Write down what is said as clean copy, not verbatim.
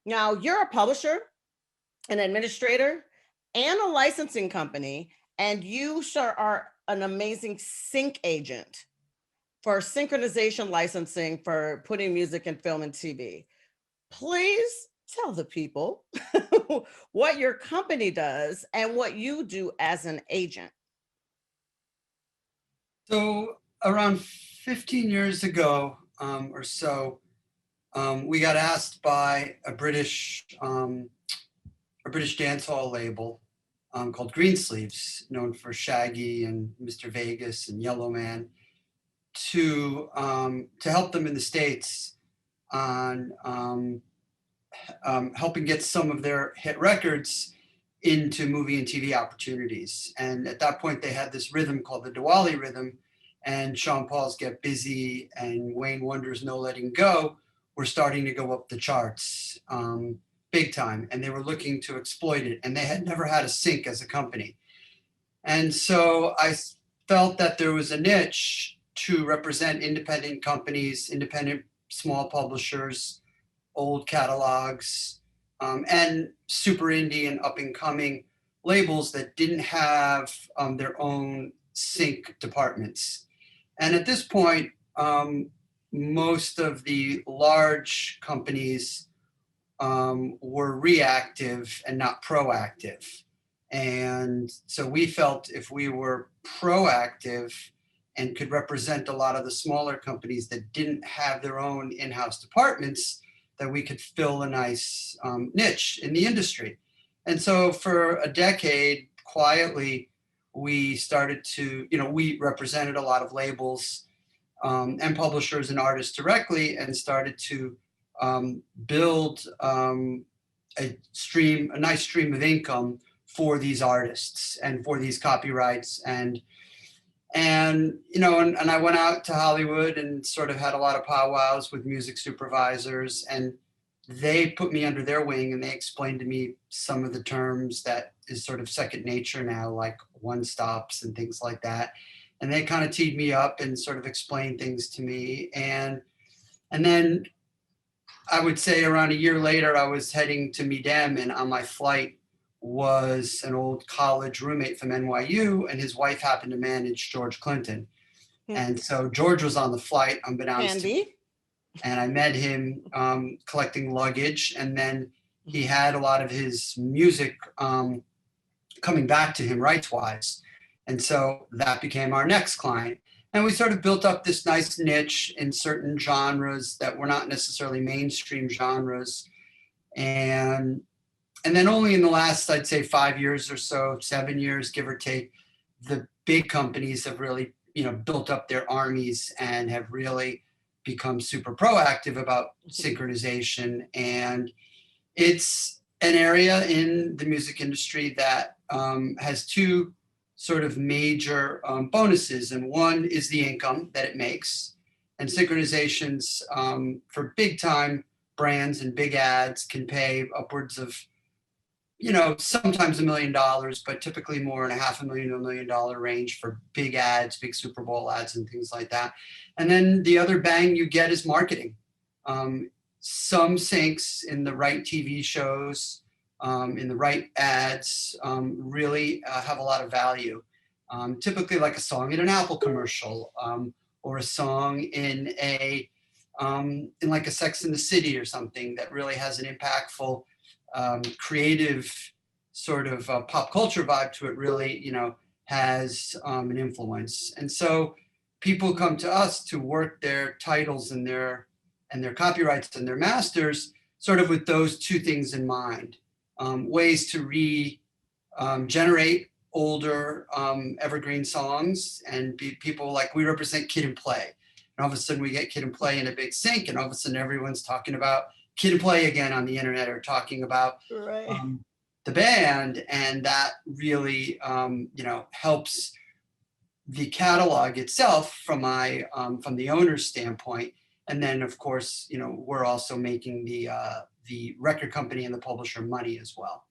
Now, you're a publisher, an administrator, and a licensing company, and you sure are an amazing sync agent for synchronization licensing for putting music in film and TV. Please tell the people what your company does and what you do as an agent. So around 15 years ago or so, we got asked by a British dancehall label called Greensleeves, known for Shaggy and Mr. Vegas and Yellow Man, to help them in the States on helping get some of their hit records into movie and TV opportunities. And at that point, they had this rhythm called the Diwali rhythm, and Sean Paul's Get Busy and Wayne Wonder's No Letting Go were starting to go up the charts big time, and they were looking to exploit it, and they had never had a sync as a company. And so I felt that there was a niche to represent independent companies, independent small publishers, old catalogs, and super indie and up and coming labels that didn't have their own sync departments. And at this point, most of the large companies were reactive and not proactive. And so we felt if we were proactive and could represent a lot of the smaller companies that didn't have their own in-house departments, that we could fill a nice niche in the industry. And so for a decade, quietly, we started to, we represented a lot of labels and publishers and artists directly, and started to build a nice stream of income for these artists and for these copyrights. And I went out to Hollywood and sort of had a lot of powwows with music supervisors, and they put me under their wing, and they explained to me some of the terms that is sort of second nature now, like one stops and things like that. And they kind of teed me up and sort of explained things to me. And then I would say around a year later, I was heading to Midem, and on my flight was an old college roommate from NYU, and his wife happened to manage George Clinton. And so George was on the flight, unbeknownst to me. And I met him collecting luggage, and then he had a lot of his music coming back to him rights-wise. And so that became our next client. And we sort of built up this nice niche in certain genres that were not necessarily mainstream genres. And then only in the last, I'd say 5 years or so, 7 years, give or take, the big companies have really, built up their armies and have really become super proactive about synchronization. And it's an area in the music industry that has two sort of major bonuses. And one is the income that it makes. And synchronizations for big time brands and big ads can pay upwards of, sometimes $1 million, but typically more in a $500,000 to $1 million range for big ads, big Super Bowl ads and things like that. And then the other bang you get is marketing. Some syncs in the right TV shows, in the right ads, really have a lot of value. Typically like a song in an Apple commercial, or a song in like a Sex and the City or something that really has an impactful creative sort of pop culture vibe to it, really, has an influence. And so people come to us to work their titles and their copyrights and their masters sort of with those two things in mind. Ways to generate older evergreen songs, and people like we represent Kid and Play. And all of a sudden we get Kid and Play in a big sync, and all of a sudden everyone's talking about Kid and Play again on the internet, or talking about the band. And that really, helps the catalog itself from the owner's standpoint. And then of course, we're also making the record company and the publisher money as well.